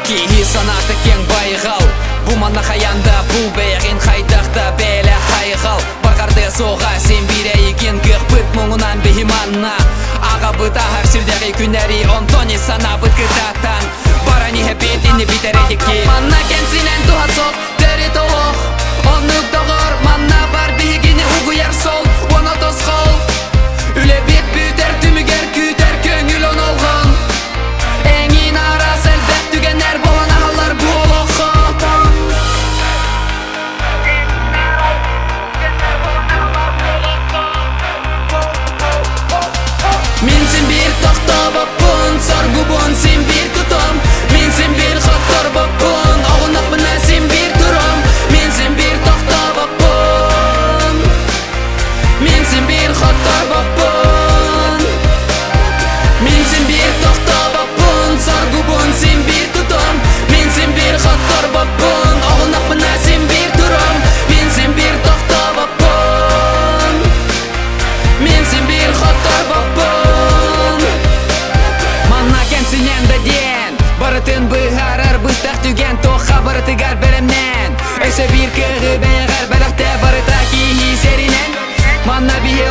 Кейі санаты кен байғал Бу мана хаянда бу бәйғин хайдақта бәлі хайғал Бағарды соға сен бирейген гық бұт мұңынан бейманна Аға бұта харшырдәғи күнәри онтони сана бұт кытатан Барани хәпетіні бітәредеке Манна кәнсінен туға соқ дәрі тоғық Онық доғыр манна бар бейгені ұғыяр сол Оны тосқол Үле бет бүтер түмігер күтер көңіл он олғын Әңін арас әлбәк түгенер болан ағалар бұ олықы Мен сен бір тоқта бапын Саргу бұн сен бір тұтым Мен сен бір қаттар бапын Ағынақ бұна сен бір тұрым Мен сен бір тоқта бапын Мен сен бір қаттар бапын Мен сен бір тоқта бапын Саргу бұн сен бір тұтым Мен сен бір қаттар бапын Ағынақ бұна сен бір тұрым Мен сен бір тоқта бапын Мен сен бір қаттар бапын Манна кәнсінен да ден Барытын бұғарар бұстақ түген Тоққа барытыгар бәрімнен Өсі бір кіғы бәйғар бәліқті барыта кейі серінен Манна бейе